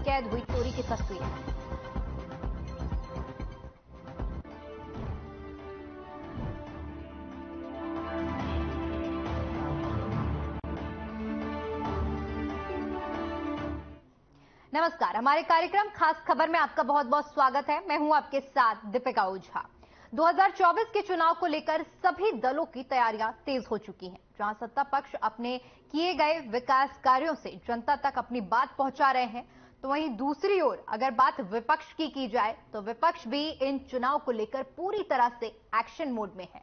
कैद हुई चोरी की तस्वीर। नमस्कार, हमारे कार्यक्रम खास खबर में आपका बहुत बहुत स्वागत है। मैं हूं आपके साथ दीपिका ओझा। 2024 के चुनाव को लेकर सभी दलों की तैयारियां तेज हो चुकी हैं। जहां सत्ता पक्ष अपने किए गए विकास कार्यों से जनता तक अपनी बात पहुंचा रहे हैं, तो वहीं दूसरी ओर अगर बात विपक्ष की जाए तो विपक्ष भी इन चुनाव को लेकर पूरी तरह से एक्शन मोड में है।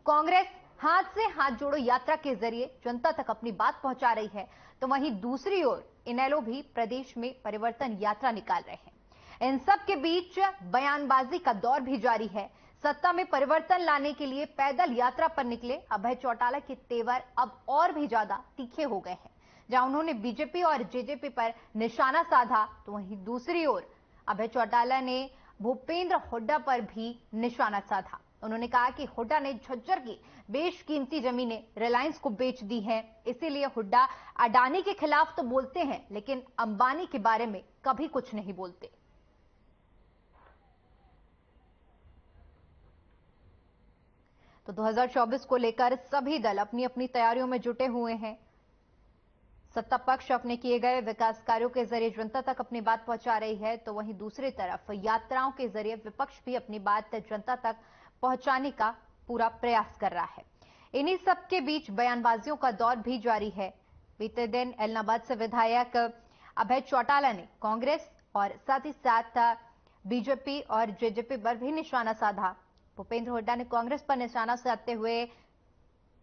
कांग्रेस हाथ से हाथ जोड़ो यात्रा के जरिए जनता तक अपनी बात पहुंचा रही है, तो वहीं दूसरी ओर इनेलो भी प्रदेश में परिवर्तन यात्रा निकाल रहे हैं। इन सब के बीच बयानबाजी का दौर भी जारी है। सत्ता में परिवर्तन लाने के लिए पैदल यात्रा पर निकले अभय चौटाला के तेवर अब और भी ज्यादा तीखे हो गए हैं। जहां उन्होंने बीजेपी और जेजेपी पर निशाना साधा, तो वहीं दूसरी ओर अभय चौटाला ने भूपेंद्र हुड्डा पर भी निशाना साधा। उन्होंने कहा कि हुड्डा ने झज्जर की बेशकीमती जमीनें रिलायंस को बेच दी हैं, इसीलिए हुड्डा अडानी के खिलाफ तो बोलते हैं लेकिन अंबानी के बारे में कभी कुछ नहीं बोलते। तो 2024 को लेकर सभी दल अपनी अपनी तैयारियों में जुटे हुए हैं। सत्ता पक्ष अपने किए गए विकास कार्यों के जरिए जनता तक अपनी बात पहुंचा रही है, तो वहीं दूसरी तरफ यात्राओं के जरिए विपक्ष भी अपनी बात जनता तक पहुंचाने का पूरा प्रयास कर रहा है। इन्हीं सब के बीच बयानबाजियों का दौर भी जारी है। बीते दिन एलनाबाद से विधायक अभय चौटाला ने कांग्रेस और साथ ही साथ बीजेपी और जेजेपी पर भी निशाना साधा। भूपेंद्र हुड्डा ने कांग्रेस पर निशाना साधते हुए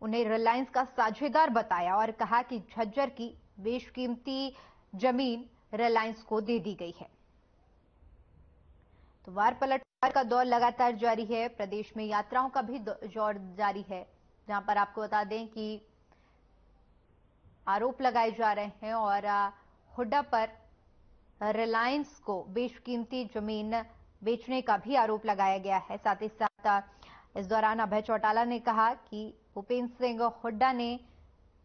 उन्हें रिलायंस का साझेदार बताया और कहा कि झज्जर की बेशकीमती जमीन रिलायंस को दे दी गई है। तो वार पलटवार का दौर लगातार जारी है। प्रदेश में यात्राओं का भी दौर जारी है, जहां पर आपको बता दें कि आरोप लगाए जा रहे हैं और हुड्डा पर रिलायंस को बेशकीमती जमीन बेचने का भी आरोप लगाया गया है। साथ ही साथ इस दौरान अभय चौटाला ने कहा कि भूपेंद्र सिंह हुड्डा ने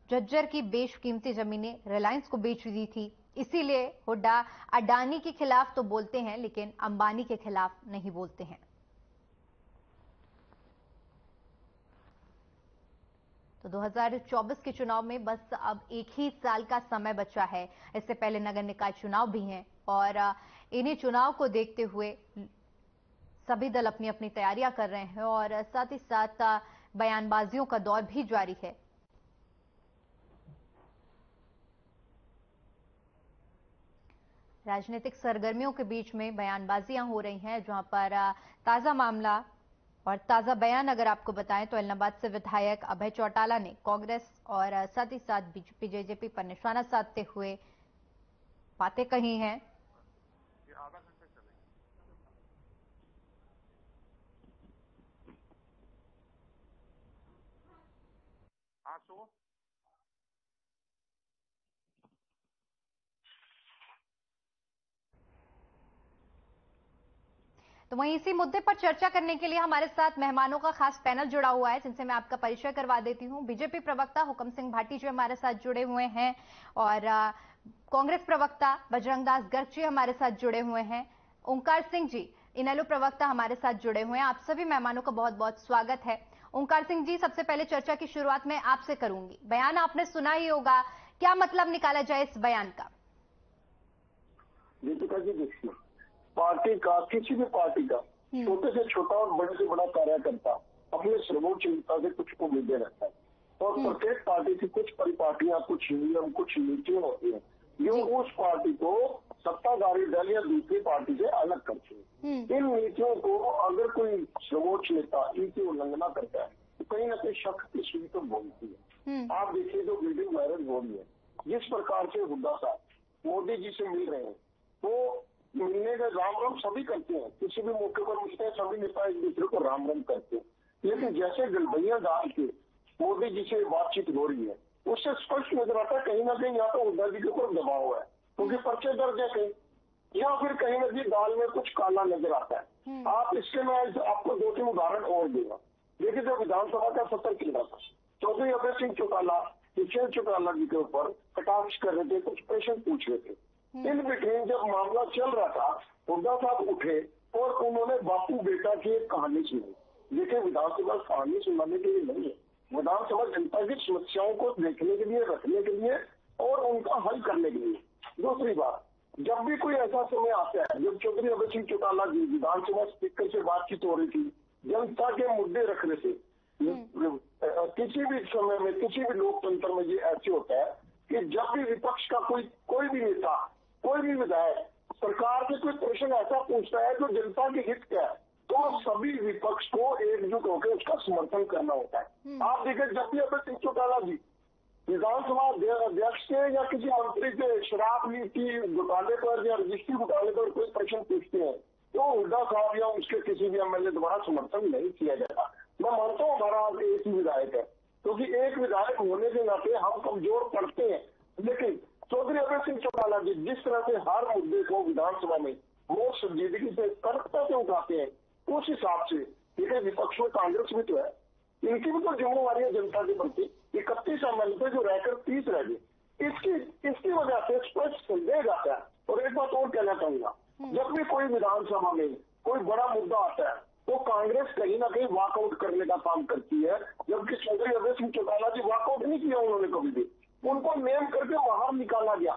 झज्जर की बेशकीमती जमीनें रिलायंस को बेच दी थी, इसीलिए हुड्डा अडानी के खिलाफ तो बोलते हैं लेकिन अंबानी के खिलाफ नहीं बोलते हैं। तो 2024 के चुनाव में बस अब एक ही साल का समय बचा है। इससे पहले नगर निकाय चुनाव भी हैं और इन्हीं चुनाव को देखते हुए सभी दल अपनी अपनी तैयारियां कर रहे हैं और साथ ही साथ बयानबाजियों का दौर भी जारी है। राजनीतिक सरगर्मियों के बीच में बयानबाजियां हो रही हैं, जहां पर ताजा मामला और ताजा बयान अगर आपको बताएं तो एलनाबाद से विधायक अभय चौटाला ने कांग्रेस और साथ ही साथ बीजेपी जेजेपी पर निशाना साधते हुए बातें कही हैं। तो वहीं इसी मुद्दे पर चर्चा करने के लिए हमारे साथ मेहमानों का खास पैनल जुड़ा हुआ है, जिनसे मैं आपका परिचय करवा देती हूं। बीजेपी प्रवक्ता हुक्म सिंह भाटी जी हमारे साथ जुड़े हुए हैं और कांग्रेस प्रवक्ता बजरंग दास गर्ग जी हमारे साथ जुड़े हुए हैं। ओंकार सिंह जी इनेलो प्रवक्ता हमारे साथ जुड़े हुए हैं। आप सभी मेहमानों का बहुत बहुत स्वागत है। ओंकार सिंह जी, सबसे पहले चर्चा की शुरुआत मैं आपसे करूंगी। बयान आपने सुना ही होगा, क्या मतलब निकाला जाए इस बयान का? दीपिका जी, देखिए, पार्टी का, किसी भी पार्टी का छोटे से छोटा और बड़े से बड़ा कार्यकर्ता अपने सर्वोच्च नेता से कुछ उम्मीदें रखता है और प्रत्येक पार्टी की कुछ परिपाटियां, कुछ नियम, कुछ नीतियां होती है जो उस पार्टी को सत्ताधारी दल या दूसरी पार्टी से अलग करती है। इन नीतियों को अगर कोई सर्वोच्च नेता इनकी उल्लंघना करता है तो कहीं ना कहीं शक की सुई तो बोलती है। आप देखिए, जो वीडियो वायरल हो रही है, जिस प्रकार से हुड्डा साहब मोदी जी से मिल रहे हैं, तो मिलने का राम राम सभी करते हैं, किसी भी मौके पर मिलते हैं, सभी नेता एक दूसरे को राम राम करते हैं। लेकिन जैसे गलबैया डाल के मोदी जी से बातचीत हो रही है, उससे स्पष्ट नजर आता है कहीं ना कहीं या तो हुड्डा जी के ऊपर दबाव है क्योंकि पर्चे दर्ज है कहीं, या फिर कहीं ना कहीं दाल में कुछ काला नजर आता है। आप इसके मैं आपको 2-3 उदाहरण और दूंगा। देखिए, जो विधानसभा का सत्र चल रहा था, चौधरी अभय सिंह चौटाला किशन चौटाला जी के ऊपर कटाक्ष कर रहे थे, कुछ प्रश्न पूछ रहे थे। इन बिटवीन जब मामला चल रहा था, हुड्डा साहब उठे और उन्होंने बापू बेटा की एक कहानी सुनी। देखिए, विधानसभा कहानी सुनाने के लिए नहीं है, विधानसभा जनता की समस्याओं को देखने के लिए, रखने के लिए और उनका हल करने के लिए। दूसरी बात, जब भी कोई ऐसा समय आता है, जब चौधरी अभय सिंह चौटाला जी विधानसभा स्पीकर से बातचीत हो रही थी, जनता के मुद्दे रखने से, किसी भी समय में, किसी भी लोकतंत्र में ये ऐसे होता है कि जब भी विपक्ष का कोई भी नेता, कोई भी विधायक सरकार से कोई प्रश्न ऐसा पूछता है जो जनता के हित का है, तो सभी विपक्ष को एकजुट होकर उसका समर्थन करना होता है। आप देखिए, जब भी अभय सिंह चौटाला जी विधानसभा अध्यक्ष के या किसी मंत्री के शराब नीति घोटाले पर या रजिस्ट्री घोटाले पर कोई प्रश्न पूछते हैं, तो हुड्डा साहब या उसके किसी भी एमएलए द्वारा समर्थन नहीं किया जाता। मैं मानता हूँ हमारा एक ही विधायक है, क्योंकि एक विधायक होने के नाते हम कमजोर पड़ते हैं, लेकिन चौधरी अभय सिंह चौटाला जी जिस तरह से हर मुद्दे को विधानसभा में वो संजीदगी से, कर्कता से उठाते हैं, उस हिसाब से देखिए, विपक्ष में कांग्रेस भी तो है, इनकी भी तो जिम्मेवारी है जनता के प्रति। 31 एमएलए पे जो रहकर 30 रह गए, इसकी वजह से स्पष्ट संदेह जाता है। और एक बात और कहना चाहूंगा, जब भी कोई विधानसभा में कोई बड़ा मुद्दा आता है, तो कांग्रेस कहीं ना कहीं वॉकआउट करने का काम करती है, जबकि चौधरी अभय सिंह चौटाला जी वॉकआउट नहीं किया उन्होंने कभी भी, उनको नेम करके बाहर निकाला गया।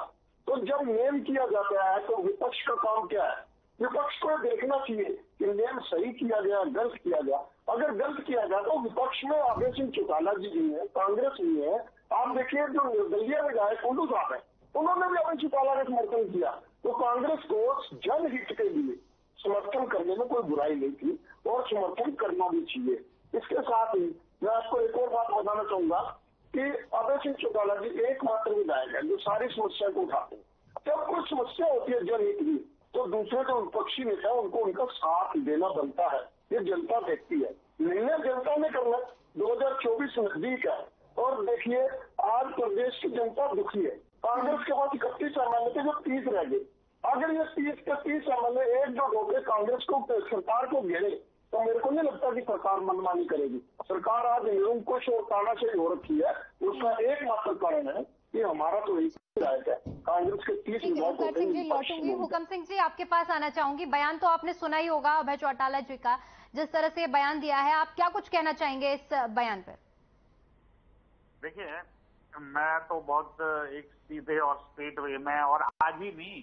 तो जब नेम किया जाता है तो विपक्ष का काम क्या है? विपक्ष को देखना चाहिए कि नेम सही किया गया, गलत किया गया। अगर गलत किया गया तो विपक्ष में अभय सिंह चौटाला जी भी है, कांग्रेस भी है। आप देखिए, जो निर्दलीय विधायक कुल्लू साहब है, उन्होंने भी अभय चौटाला का समर्थन किया। तो कांग्रेस को जनहित के लिए समर्थन करने में कोई बुराई नहीं थी और समर्थन करना भी चाहिए। इसके साथ ही मैं आपको एक और बात बताना चाहूंगा कि अभय सिंह चौटाला जी एकमात्र विधायक है जो सारी समस्या को उठाते हैं। जब कोई समस्या होती है जनहित की, तो दूसरे जो विपक्षी नेता है उनको उनका साथ देना बनता है। ये जनता देखती है, निर्णय जनता ने करना। 2024 नजदीक है और देखिए, आज प्रदेश की जनता दुखी है। कांग्रेस के पास 31 एमएलए थे जो 30 रह गए। अगर ये 30 के 30 एमएलए एकजुट होकर कांग्रेस को, सरकार को घेरे, तो मेरे को नहीं लगता कि सरकार मनमानी करेगी। सरकार आज निरंकुश और तानाशाही हो रखी है। उसका एकमात्र कारण है कि हमारा तो एक विधायक है, कांग्रेस के 30 विधायक होते हैं। लौटूंगी हुकम सिंह जी, आपके पास आना चाहूंगी। बयान तो आपने सुना ही होगा अभय चौटाला जी का, जिस तरह से बयान दिया है, आप क्या कुछ कहना चाहेंगे इस बयान पर? देखिए, मैं तो बहुत एक सीधे और स्ट्रेट वे में, और आज ही नहीं,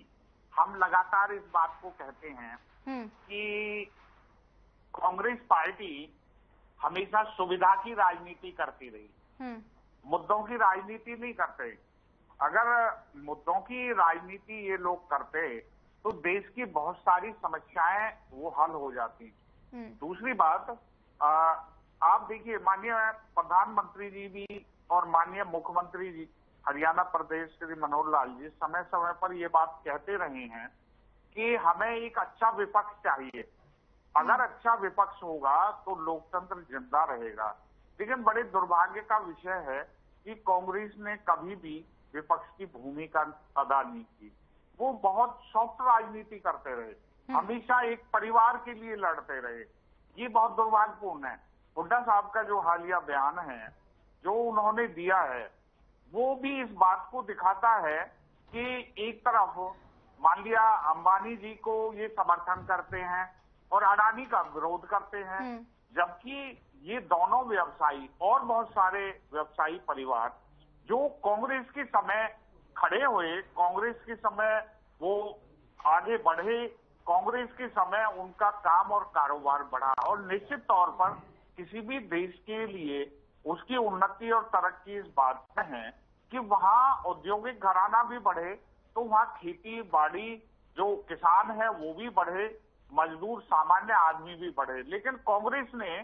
हम लगातार इस बात को कहते हैं कि कांग्रेस पार्टी हमेशा सुविधा की राजनीति करती रही, मुद्दों की राजनीति नहीं करते। अगर मुद्दों की राजनीति ये लोग करते तो देश की बहुत सारी समस्याएं वो हल हो जाती। दूसरी बात, आप देखिए, माननीय प्रधानमंत्री जी भी और माननीय मुख्यमंत्री जी हरियाणा प्रदेश श्री मनोहर लाल जी समय समय पर ये बात कहते रहे हैं कि हमें एक अच्छा विपक्ष चाहिए। अगर अच्छा विपक्ष होगा तो लोकतंत्र जिंदा रहेगा। लेकिन बड़े दुर्भाग्य का विषय है कि कांग्रेस ने कभी भी विपक्ष की भूमिका अदा नहीं की। वो बहुत सॉफ्ट राजनीति करते रहे, हमेशा एक परिवार के लिए लड़ते रहे। ये बहुत दुर्भाग्यपूर्ण है। हुड्डा साहब का जो हालिया बयान है जो उन्होंने दिया है, वो भी इस बात को दिखाता है कि एक तरफ मान लिया अंबानी जी को ये समर्थन करते हैं और अडानी का विरोध करते हैं, जबकि ये दोनों व्यवसायी और बहुत सारे व्यवसायी परिवार जो कांग्रेस के समय खड़े हुए, कांग्रेस के समय वो आगे बढ़े, कांग्रेस के समय उनका काम और कारोबार बढ़ा। और निश्चित तौर पर किसी भी देश के लिए उसकी उन्नति और तरक्की इस बात में है कि वहां औद्योगिक घराना भी बढ़े, तो वहां खेती बाड़ी जो किसान है वो भी बढ़े, मजदूर सामान्य आदमी भी बढ़े। लेकिन कांग्रेस ने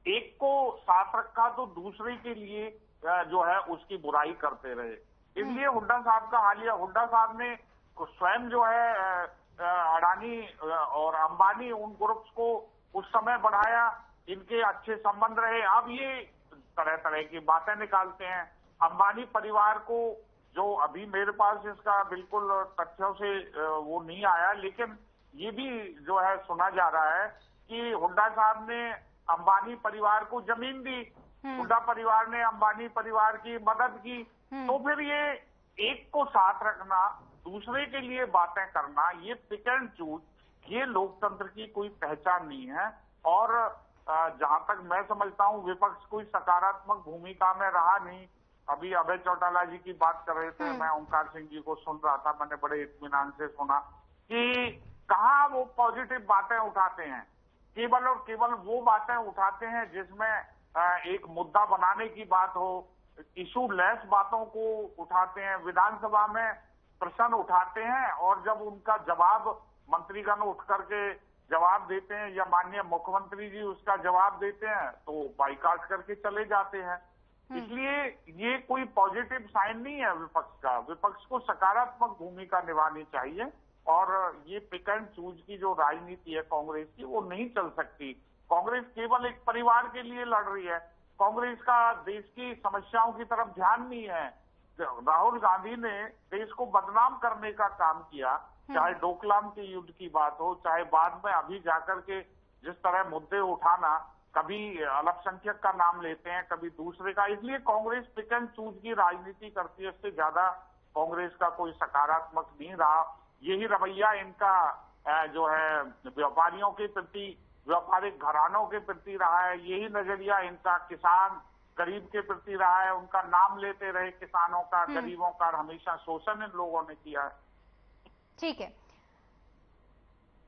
एक को साथ रखा तो दूसरे के लिए जो है उसकी बुराई करते रहे। इसलिए हुड्डा साहब का हालिया, हुड्डा साहब ने स्वयं जो है अडानी और अंबानी उन ग्रुप्स को उस समय बढ़ाया, इनके अच्छे संबंध रहे। अब ये तरह तरह की बातें निकालते हैं। अंबानी परिवार को, जो अभी मेरे पास इसका बिल्कुल तथ्यों से वो नहीं आया, लेकिन ये भी जो है सुना जा रहा है कि हुड्डा साहब ने अंबानी परिवार को जमीन दी, हुड्डा परिवार ने अंबानी परिवार की मदद की। तो फिर ये एक को साथ रखना दूसरे के लिए बातें करना, ये पिक एंड चूज, ये लोकतंत्र की कोई पहचान नहीं है। और जहां तक मैं समझता हूं, विपक्ष कोई सकारात्मक भूमिका में रहा नहीं। अभी अभय चौटाला जी की बात कर रहे थे, मैं ओंकार सिंह जी को सुन रहा था, मैंने बड़े इत्मीनान से सुना कि कहाँ वो पॉजिटिव बातें उठाते हैं। केवल और केवल वो बातें उठाते हैं जिसमें एक मुद्दा बनाने की बात हो, इशू लेस बातों को उठाते हैं। विधानसभा में प्रश्न उठाते हैं और जब उनका जवाब मंत्रीगण उठ करके जवाब देते हैं या माननीय मुख्यमंत्री जी उसका जवाब देते हैं तो बाइकाट करके चले जाते हैं। इसलिए ये कोई पॉजिटिव साइन नहीं है विपक्ष का। विपक्ष को सकारात्मक भूमिका निभानी चाहिए और ये पिक एंड चूज की जो राजनीति है कांग्रेस की, वो नहीं चल सकती। कांग्रेस केवल एक परिवार के लिए लड़ रही है। कांग्रेस का देश की समस्याओं की तरफ ध्यान नहीं है। राहुल गांधी ने देश को बदनाम करने का काम किया, चाहे डोकलाम के युद्ध की बात हो, चाहे बाद में अभी जाकर के जिस तरह मुद्दे उठाना, कभी अल्पसंख्यक का नाम लेते हैं, कभी दूसरे का। इसलिए कांग्रेस पिक एंड चूज की राजनीति करती है। इससे ज्यादा कांग्रेस का कोई सकारात्मक नहीं रहा। यही रवैया इनका जो है व्यापारियों के प्रति, व्यापारिक घरानों के प्रति रहा है। यही नजरिया इनका किसान गरीब के प्रति रहा है। उनका नाम लेते रहे किसानों का, गरीबों का, हमेशा शोषण इन लोगों ने किया है। ठीक है,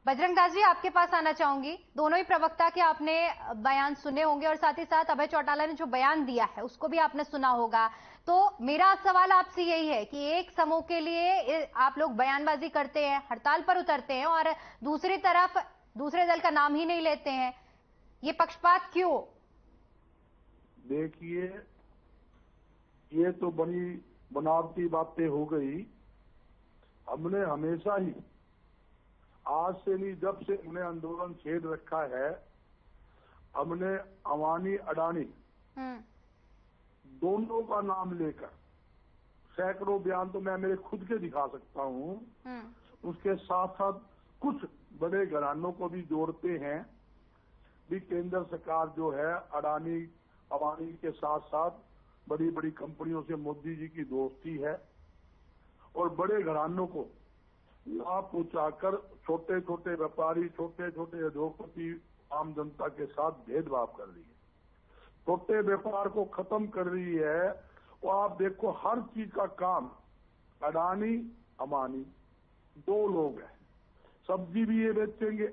बजरंग दास जी आपके पास आना चाहूंगी। दोनों ही प्रवक्ता के आपने बयान सुने होंगे और साथ ही साथ अभय चौटाला ने जो बयान दिया है उसको भी आपने सुना होगा। तो मेरा सवाल आपसे यही है कि एक समूह के लिए आप लोग बयानबाजी करते हैं, हड़ताल पर उतरते हैं और दूसरी तरफ दूसरे दल का नाम ही नहीं लेते हैं, ये पक्षपात क्यों? देखिए, ये तो बड़ी बनावटी बातें हो गई। हमने हमेशा ही, आज से नहीं, जब से हमने आंदोलन छेड़ रखा है, हमने अवानी अडानी दोनों का नाम लेकर सैकड़ों बयान तो मैं मेरे खुद के दिखा सकता हूं। उसके साथ साथ कुछ बड़े घरानों को भी जोड़ते हैं भी। केंद्र सरकार जो है अडानी अवानी के साथ साथ बड़ी बड़ी कंपनियों से मोदी जी की दोस्ती है और बड़े घरानों को लाभ पहुंचाकर छोटे छोटे व्यापारी, छोटे छोटे उद्योगपति, आम जनता के साथ भेदभाव कर रही है, छोटे व्यापार को खत्म कर रही है। और आप देखो, हर चीज का काम अडानी अमानी दो लोग हैं। सब्जी भी ये बेचेंगे,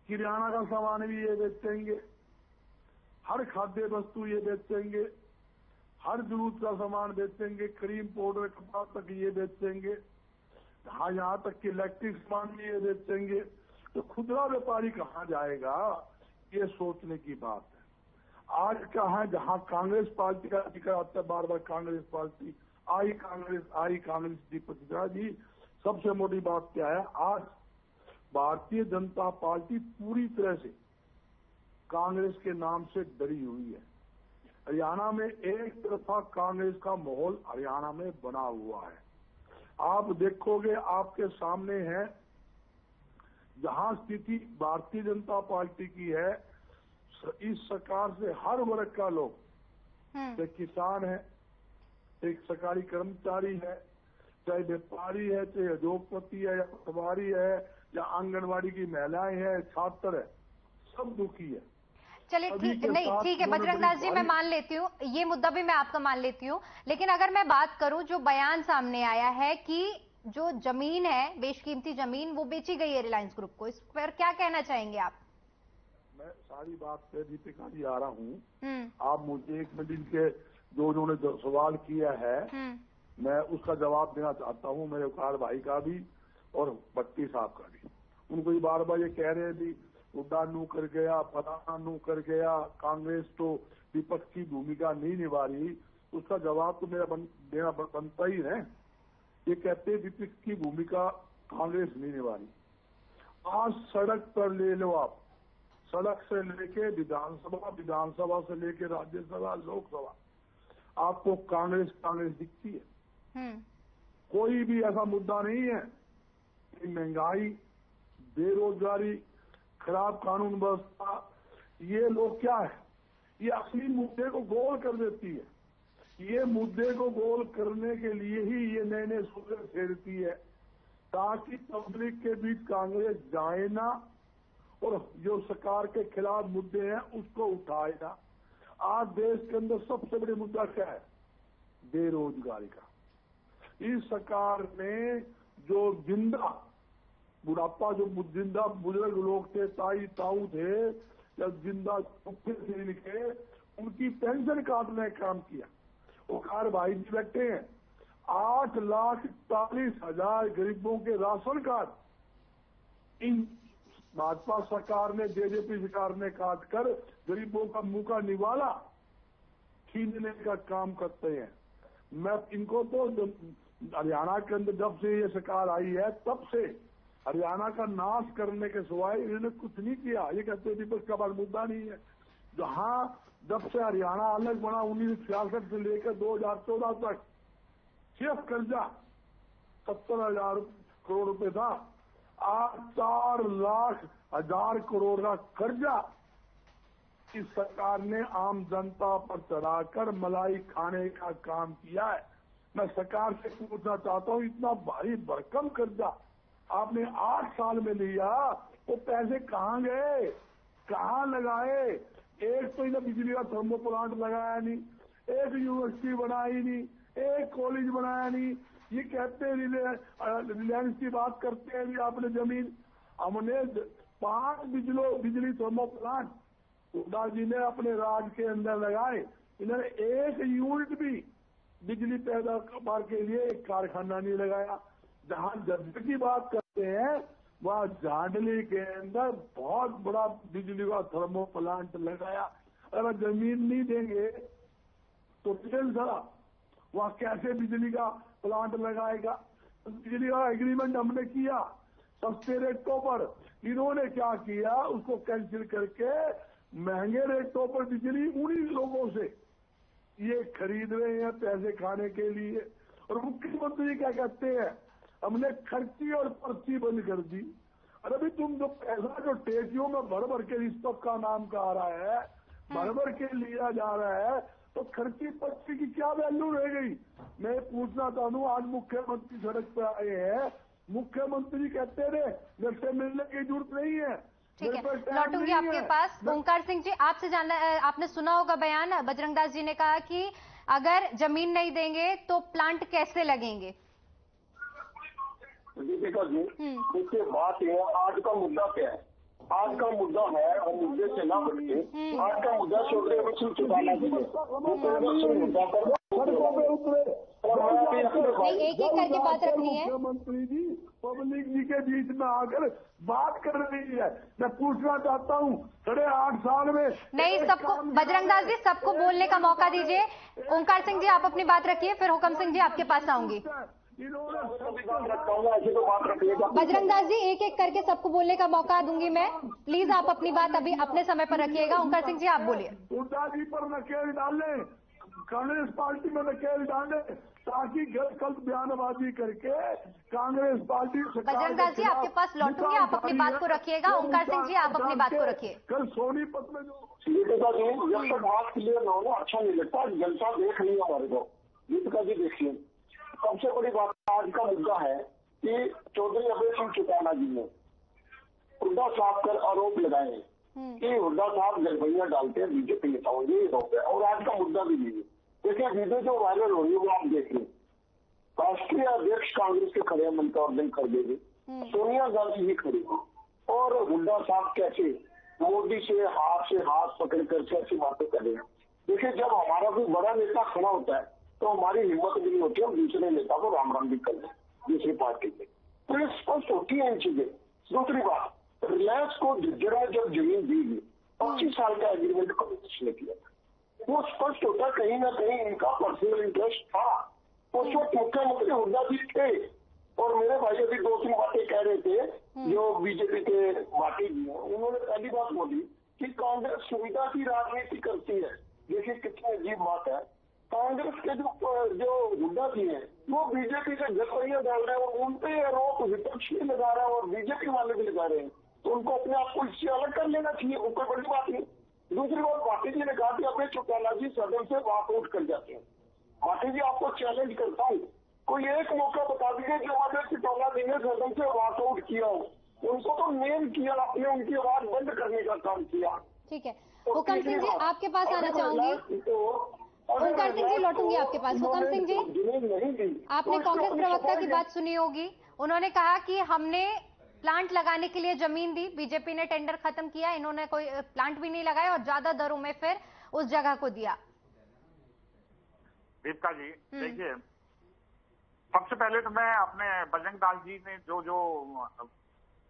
किराना का सामान भी ये बेचेंगे, हर खाद्य वस्तु ये बेचेंगे, हर जरूरत का सामान बेचेंगे, क्रीम पाउडर कपड़ा तक ये बेचेंगे, हाँ यहाँ तक कि इलेक्ट्रिक सामान भी ये बेचेंगे। तो खुदरा व्यापारी कहाँ जाएगा, ये सोचने की बात है। आज कहाँ है, जहाँ कांग्रेस पार्टी का जिक्र आता है बार बार, कांग्रेस पार्टी आई, कांग्रेस दीपक जी, सबसे मोटी बात क्या है, आज भारतीय जनता पार्टी पूरी तरह से कांग्रेस के नाम से डरी हुई है। हरियाणा में एक तरफा कांग्रेस का माहौल हरियाणा में बना हुआ है। आप देखोगे, आपके सामने है, जहां स्थिति भारतीय जनता पार्टी की है, इस सरकार से हर वर्ग का लोग, चाहे किसान है, एक सरकारी कर्मचारी है, चाहे व्यापारी है, चाहे उद्योगपति है, या पटवारी है, या आंगनवाड़ी की महिलाएं हैं, छात्र है, सब दुखी है। चलिए ठीक है बजरंग दास जी, मैं मान लेती हूँ, ये मुद्दा भी मैं आपका मान लेती हूँ। लेकिन अगर मैं बात करूं, जो बयान सामने आया है कि जो जमीन है, बेशकीमती जमीन, वो बेची गई है रिलायंस ग्रुप को, इस पर क्या कहना चाहेंगे आप? मैं सारी बात पे दीपिका जी आ रहा हूँ। आप मुझे एक मिनट के जो उन्होंने सवाल किया है, मैं उसका जवाब देना चाहता हूँ, मेरे उकार भाई का भी और भट्टी साहब का भी। उनको ये बार बार ये कह रहे हैं भी उड्डा नू कर गया, फलाना नू कर गया, कांग्रेस तो विपक्ष की भूमिका नहीं निभा रही। उसका जवाब तो मेरा देना बनता ही है। ये कहते हैं विपक्ष की भूमिका कांग्रेस नहीं निभा रही। आज सड़क पर ले लो आप, सड़क से लेके विधानसभा, विधानसभा से लेके राज्यसभा, लोकसभा, आपको कांग्रेस दिखती है। कोई भी ऐसा मुद्दा नहीं है कि महंगाई, बेरोजगारी, खराब कानून व्यवस्था, ये लोग क्या है, ये असली मुद्दे को गोल कर देती है। ये मुद्दे को गोल करने के लिए ही ये नए नए सूत्र छेड़ती है, ताकि पब्लिक के बीच कांग्रेस जाए ना और जो सरकार के खिलाफ मुद्दे हैं उसको उठाए ना। आज देश के अंदर सबसे बड़ी मुद्दा क्या है? बेरोजगारी का। इस सरकार ने जो जिंदा बुढ़ापा, जो जिंदा बुजुर्ग लोग थे, ताई ताऊ थे, जब जिंदा शरीर के, उनकी पेंशन काटने का काम किया। वो कार भाई जी बैठे हैं, 8,40,000 गरीबों के राशन कार्ड इन भाजपा सरकार ने, जेजेपी सरकार ने काटकर गरीबों का मुंह का निवाला छीनने का काम करते हैं। मैं इनको तो हरियाणा के अंदर जब से ये सरकार आई है तब से हरियाणा का नाश करने के सिवाय इन्होंने कुछ नहीं किया। ये कहते हैं विपक्ष का बड़ा मुद्दा नहीं है। जहां जब से हरियाणा अलग बना 1966 से लेकर 2014 तक सिर्फ कर्जा 70,000 करोड़ रुपए था। आज 4,00,000 करोड़ का कर्जा इस सरकार ने आम जनता पर चढ़ाकर मलाई खाने का काम किया है। मैं सरकार से पूछना चाहता हूं, इतना भारी भरकम कर्जा आपने 8 साल में लिया, वो पैसे कहाँ गए, कहाँ लगाए? एक तो इधर बिजली का थर्मो प्लांट लगाया नहीं, एक यूनिवर्सिटी बनाई नहीं, एक कॉलेज बनाया नहीं। ये कहते हैं रिलायंस की बात करते हैं भी आपने जमीन, हमने 5 बिजली थर्मो प्लांट हुड्डा जी ने अपने राज के अंदर लगाए। इन्होंने एक यूनिट भी बिजली पैदावार के लिए एक कारखाना नहीं लगाया। जहां जज्बे की बात करते हैं वहां झांडली के अंदर बहुत बड़ा बिजली का थर्मो प्लांट लगाया। अगर जमीन नहीं देंगे तो वहां कैसे बिजली का प्लांट लगाएगा? बिजली का एग्रीमेंट हमने किया सस्ते रेटों पर, इन्होंने क्या किया, उसको कैंसिल करके महंगे रेटों पर बिजली उन्हीं लोगों से ये खरीद रहे हैं पैसे खाने के लिए। और मुख्यमंत्री क्या कहते हैं, हमने खर्ची और पर्ची बंद कर दी। अरे भाई तुम जो पैसा जो टेचियों में भर भर के रिश्वत का नाम का आ रहा है, भर भर के लिया जा रहा है, तो खर्ची पर्ची की क्या वैल्यू रह गई? मैं पूछना चाहूँ, आज मुख्यमंत्री सड़क पर आए हैं, मुख्यमंत्री कहते रहे मेरे से मिलने की जरूरत नहीं है। ठीक है, लौटूंगी आपके पास। ओंकार सिंह जी, आपसे जानना, आपने सुना होगा बयान, बजरंग दास जी ने कहा कि अगर जमीन नहीं देंगे तो प्लांट कैसे लगेंगे? दीपिका जी, देखिए बात ये है, आज का मुद्दा क्या है? आज का मुद्दा है, और मुद्दे से ना बचे, आज का मुद्दा चौधरी अभय सिंह चौटाला जी है। मुद्दा पर एक एक करके बात रखनी है। मुख्यमंत्री जी पब्लिक जी के बीच में आकर बात कर रही है। मैं पूछना चाहता हूँ, 8.5 साल में नहीं, सबको, बजरंग दास जी सबको बोलने का मौका दीजिए। ओंकार सिंह जी आप अपनी बात रखिए, फिर हुकम सिंह जी आपके पास आऊंगी। बजरंग दास जी एक एक करके सबको बोलने का मौका दूंगी मैं, प्लीज आप अपनी बात अभी अपने समय पर रखिएगा। ओंकार सिंह जी आप बोलिए। हुड्डा जी पर नकेल डालें, कांग्रेस पार्टी में नकेल डालें, ताकि कल बयानबाजी करके कांग्रेस पार्टी। बजरंग दास जी आपके पास लौटूंगी, आप अपनी बात को रखिएगा। ओंकार सिंह जी आप अपनी बात को रखिए। कल सोनीपत में जो दीपिका जी, जब तक बात क्लियर ना हो ना अच्छा नहीं लगता, जनता देख नहीं है हमारे को। दीपिका जी देखिए, सबसे बड़ी बात आज का मुद्दा है कि चौधरी अभय सिंह चौटाला जी ने हुड्डा साहब पर आरोप लगाए कि हुड्डा साहब गड़बड़ियां डालते हैं बीजेपी नेताओं, ये आरोप है। और आज का मुद्दा भी नहीं है। देखिए वीडियो जो वायरल हो रही है वो आप देख लें, राष्ट्रीय अध्यक्ष कांग्रेस के खड़े हैं मल्लिकार्जुन खड़गे जी, सोनिया गांधी जी खड़ी हो, और हुड्डा साहब कैसे मोदी से हाथ पकड़ कर कैसी बातें कर रहे हैं। देखिए जब हमारा कोई बड़ा नेता खड़ा होता है तो हमारी हिम्मत भी नहीं होती, हम दूसरे नेता को राम राम भी कर दें दूसरी पार्टी के, तो ये स्पष्ट होती है इन चीजें। दूसरी बात, रिलायंस को झज्जर में जब जमीन दी गई 25 साल का एग्रीमेंट कांग्रेस ने किया था, वो स्पष्ट होता कहीं ना कहीं इनका पर्सनल इंटरेस्ट था। उस वक्त मुख्यमंत्री हुड्डा जी थे, और मेरे भाई अभी 2-3 बातें कह रहे थे जो बीजेपी के बाटी जी हैं, उन्होंने पहली बात बोली कि कांग्रेस सुविधा की राजनीति करती है। देखिए कितनी अजीब बात है, कांग्रेस के जो हुड्डा जी हैं वो बीजेपी से गठबंधन डाल रहे हैं, और उन पे आरोप विपक्ष भी लगा रहा है और बीजेपी वाले भी लगा रहे हैं, तो उनको अपने आप को इससे अलग कर लेना चाहिए, वो कोई बड़ी बात नहीं। दूसरी बात, पाटिल जी ने कहा कि अपने चौटाला जी सदन से वॉकआउट कर जाते हैं, भाटी जी आपको चैलेंज करता हूँ, कोई एक मौका बता दीजिए जो अजय चटोला जी ने सदन से वॉकआउट किया हो। उनको तो नेम किया आपने, उनकी आवाज बंद करने का काम किया। ठीक है, हुकम सिंह जी आपके पास आना चाहूंगी। ओंकार सिंह जी लौटूंगी आपके पास। हुकम सिंह जी, आपने कांग्रेस प्रवक्ता की बात सुनी होगी, उन्होंने कहा कि हमने प्लांट लगाने के लिए जमीन दी, बीजेपी ने टेंडर खत्म किया, इन्होंने कोई प्लांट भी नहीं लगाया और ज्यादा दरों में फिर उस जगह को दिया। दीपिका जी देखिए, सबसे पहले तो मैं अपने बजरंग दास जी ने जो जो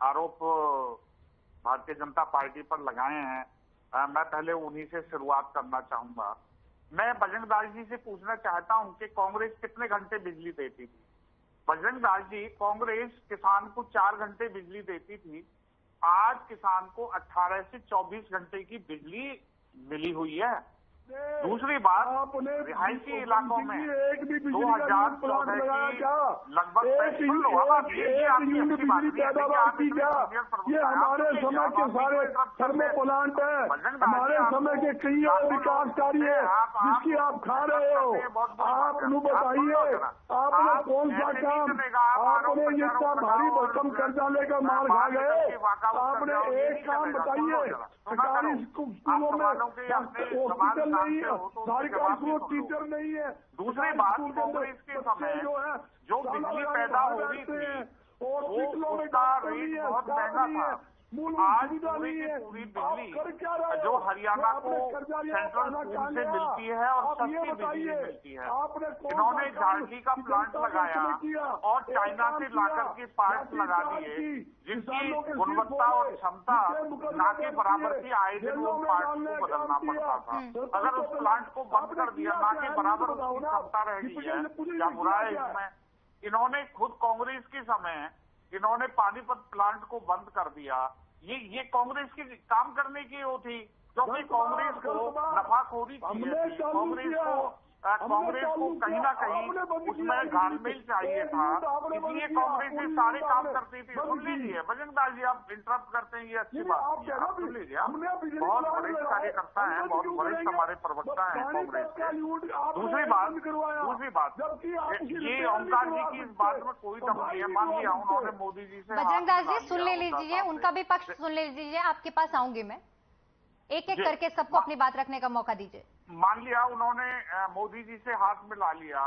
आरोप भारतीय जनता पार्टी पर लगाए हैं, मैं पहले उन्हीं से शुरुआत करना चाहूंगा। मैं बजरंग दास जी से पूछना चाहता हूं कि कांग्रेस कितने घंटे बिजली देती थी। बजरंग दास जी, कांग्रेस किसान को 4 घंटे बिजली देती थी, आज किसान को 18 से 24 घंटे की बिजली मिली हुई है। दूसरी बात, रिहायशी इलाकों में 2014 की लगभग ये हमारे समय के सारे थर्मो प्लांट है, हमारे समय के कई और विकास कार्य है जिसकी आप खा रहे हो। आप बताइए आपने कौन सा काम, आपने जितना भारी भरकम कर्जा लेकर मार खा गए, आपने एक काम बताइए। सरकारी स्कूलों में हॉस्पिटल नहीं है, सरकारी स्कूल टीचर नहीं है। दूसरी बात, कांग्रेस के समय जो बिजली पैदा हो रही थी उसका रेट बहुत महंगा था। आज पूरी की पूरी बिजली जो हरियाणा को सेंट्रल पूल से मिलती है और सस्ती बिजली मिलती है। इन्होंने झारखंड का प्लांट लगाया और चाइना से लाकर के पार्ट्स लगा दिए जिसकी गुणवत्ता और क्षमता ना के बराबर थी। आए दिन वो पार्ट्स को बदलना पड़ता था। अगर उस प्लांट को बंद कर दिया, ना के बराबर उसकी क्षमता रह गई है, क्या बुरा है इसमें? इन्होंने खुद कांग्रेस के समय इन्होंने पानीपत प्लांट को बंद कर दिया। ये कांग्रेस की काम करने की वो थी, क्योंकि कांग्रेस को नफाखोरी चाहिए थी, कांग्रेस को कहीं ना कहीं उसमें घालमेल चाहिए था, इसलिए कांग्रेस ये सारे काम करती थी। सुन लीजिए बजरंग दास जी, आप इंटरप्ट करते हैं, ये अच्छी बात नहीं है, आप सुन लीजिए। बहुत वरिष्ठ कार्यकर्ता हैं, बहुत वरिष्ठ हमारे प्रवक्ता हैं कांग्रेस के। दूसरी बात, ये ओंकार जी की इस बात में कोई दम नहीं है। मान लिया उन्होंने मोदी जी से, बजरंग दास जी सुन ले लीजिए, उनका भी पक्ष सुन ले लीजिए, आपके पास आऊंगी मैं। एक एक करके सबको अपनी बात रखने का मौका दीजिए। मान लिया उन्होंने मोदी जी से हाथ मिला लिया,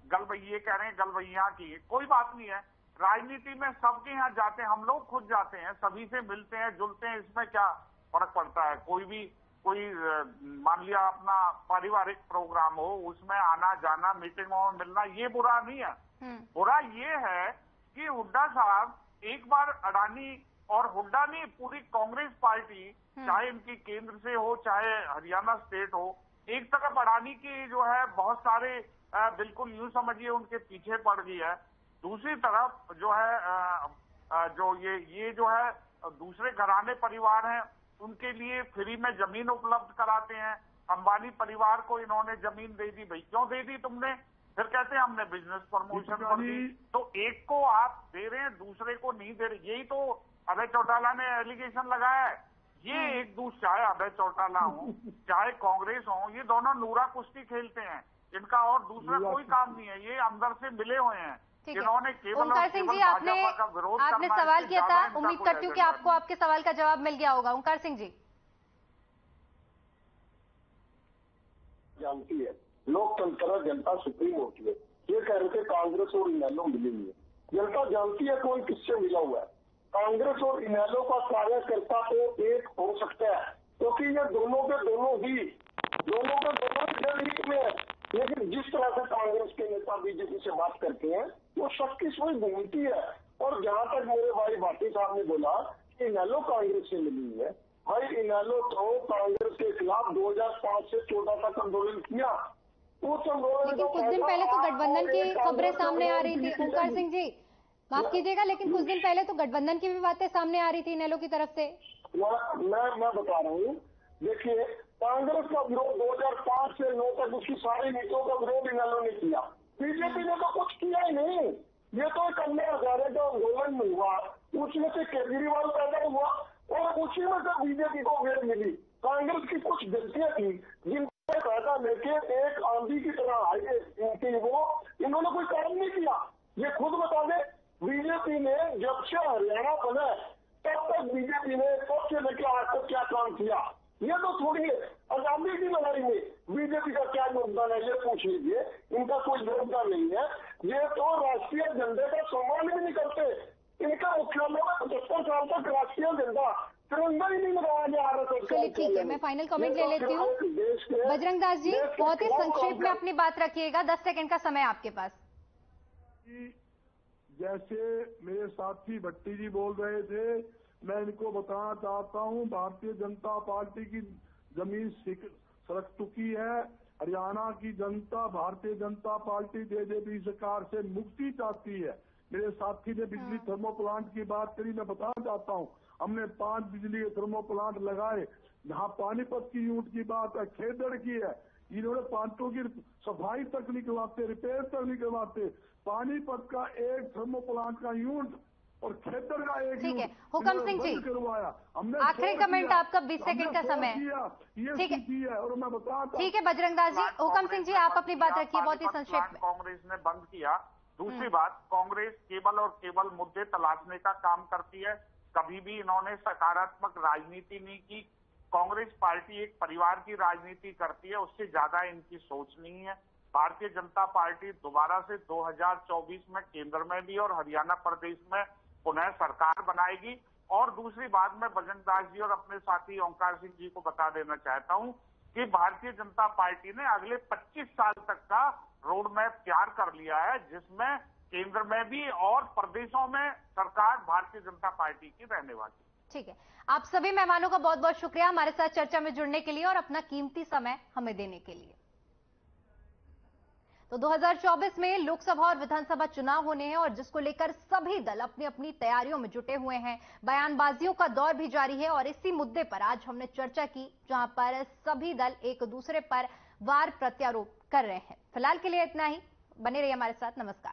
गलबैये कह रहे हैं, गलबैया की कोई बात नहीं है। राजनीति में सबके यहाँ जाते हैं, हम लोग खुद जाते हैं, सभी से मिलते हैं, जुलते हैं, इसमें क्या फर्क पड़ता है? कोई मान लिया अपना पारिवारिक प्रोग्राम हो, उसमें आना जाना, मीटिंगों में मिलना, ये बुरा नहीं है। बुरा ये है कि हुड्डा साहब एक बार अडानी और हुड्डा नहीं, पूरी कांग्रेस पार्टी, चाहे इनकी केंद्र से हो चाहे हरियाणा स्टेट हो, एक तरफ अडानी की जो है बहुत सारे बिल्कुल यूं समझिए उनके पीछे पड़ गई है, दूसरी तरफ जो है जो ये जो है दूसरे घराने परिवार हैं, उनके लिए फ्री में जमीन उपलब्ध कराते हैं। अंबानी परिवार को इन्होंने जमीन दे दी, भाई क्यों दे दी तुमने? फिर कहते हैं हमने बिजनेस प्रमोशन कर दी। तो एक को आप दे रहे हैं, दूसरे को नहीं दे रहे। यही तो अभय चौटाला ने एलिगेशन लगाया है। ये एक दूसरे, चाहे अभय चौटाला हो चाहे कांग्रेस हो, ये दोनों नूरा कुश्ती खेलते हैं, इनका और दूसरा कोई काम नहीं है। ये अंदर से मिले हुए हैं, इन्होंने केवल ओंकार सिंह जी, आपने सवाल किया था, उम्मीद करती हूँ कि आपको आपके सवाल का जवाब मिल गया होगा। ओंकार सिंह जी, जानती है लोकतंत्र जनता सुप्रीम होती है। ये कह रहे थे कांग्रेस और इनेलो मिली हुई है, जनता जानती है कौन किससे मिला हुआ है। कांग्रेस और इनेलो का कार्यकर्ता तो एक हो सकता है, क्योंकि ये दोनों के दोनों ही जनहित में है। लेकिन जिस तरह से कांग्रेस के नेता बीजेपी से बात करते हैं, वो सबकी सोच घूमती है। और जहां तक मेरे भाई भाटी साहब ने बोला कि इनेलो कांग्रेस से मिली हुई है, भाई इनेलो तो कांग्रेस के खिलाफ 2005 से 14 तक आंदोलन किया। उस आंदोलन लेकिन कुछ दिन पहले तो गठबंधन की खबरें सामने आ रही थी। ओंकार सिंह जी माफ कीजिएगा, लेकिन कुछ दिन पहले तो गठबंधन की भी बातें सामने आ रही थी इनेलो की तरफ से। मैं बता रहा हूँ, देखिए कांग्रेस का विरोध 2005 से 9 तक उसकी सारी नीतियों का विरोध इनेलो ने किया। बीजेपी ने तो कुछ किया ही नहीं। ये तो एक अन्य हजारे का आंदोलन में हुआ, उसमें से केजरीवाल पैदा हुआ और उसी में से बीजेपी को वेल मिली। कांग्रेस की कुछ गलतियां थी जिन फायदा लेके एक आंधी की तरह आए इनकी इन्होंने कोई काम नहीं किया। ये खुद बता दे, बीजेपी ने जब से हरियाणा बना तब तक बीजेपी ने तब से लेकर आज तक क्या काम किया, ये तो छोड़िए। आजादी की लड़ाई में बीजेपी का क्या योगदान है ये पूछ लीजिए, इनका कोई योगदान नहीं है। ये तो राष्ट्रीय झंडे का सम्मान भी नहीं करते। इनका मुख्यालय में 75 साल तक राष्ट्रीय झंडा तिरंगा ही नहीं लगाया जा रहा। चलिए ठीक है, मैं फाइनल कमेंट ले लेती हूँ। बजरंग दास जी, बहुत ही संक्षेप में अपनी बात रखिएगा, 10 सेकंड का समय आपके पास। जैसे मेरे साथी भट्टी जी बोल रहे थे, मैं इनको बताना चाहता हूं, भारतीय जनता पार्टी की जमीन सरक चुकी है। हरियाणा की जनता भारतीय जनता पार्टी जेजेपी सरकार से मुक्ति चाहती है। मेरे साथी ने बिजली थर्मो प्लांट की बात करी, मैं बताना चाहता हूं, हमने 5 बिजली के थर्मो प्लांट लगाए। यहाँ पानीपत की यूनिट की बात है, खेदड़ की है, इन्होंने पांचों की सफाई तक नहीं करवाते, रिपेयर तक नहीं करवाते। पानीपत का एक थर्मो प्लांट का यूनिट और खेतर का एक, ठीक है। हुकम सिंह जी, करवाया हमने। आखिरी कमेंट आपका, 20 सेकंड का समय ठीक है। और मैं बताता, ठीक है बजरंग दास जी। हुकम सिंह जी, आप अपनी बात रखिए बहुत ही संक्षेप में। कांग्रेस ने बंद किया। दूसरी बात, कांग्रेस केवल और केवल मुद्दे तलाशने का काम करती है, कभी भी इन्होंने सकारात्मक राजनीति नहीं की। कांग्रेस पार्टी एक परिवार की राजनीति करती है, उससे ज्यादा इनकी सोच नहीं है। भारतीय जनता पार्टी दोबारा से 2024 में केंद्र में भी और हरियाणा प्रदेश में पुनः सरकार बनाएगी। और दूसरी बात, मैं बजरंग दास जी और अपने साथी ओंकार सिंह जी को बता देना चाहता हूं कि भारतीय जनता पार्टी ने अगले 25 साल तक का रोड मैप तैयार कर लिया है, जिसमें केंद्र में भी और प्रदेशों में सरकार भारतीय जनता पार्टी की रहने वाली। ठीक है, आप सभी मेहमानों का बहुत बहुत शुक्रिया हमारे साथ चर्चा में जुड़ने के लिए और अपना कीमती समय हमें देने के लिए। तो 2024 में लोकसभा और विधानसभा चुनाव होने हैं और जिसको लेकर सभी दल अपनी अपनी तैयारियों में जुटे हुए हैं। बयानबाजियों का दौर भी जारी है और इसी मुद्दे पर आज हमने चर्चा की, जहां पर सभी दल एक दूसरे पर वार प्रत्यारोप कर रहे हैं। फिलहाल के लिए इतना ही, बने रहिए हमारे साथ। नमस्कार।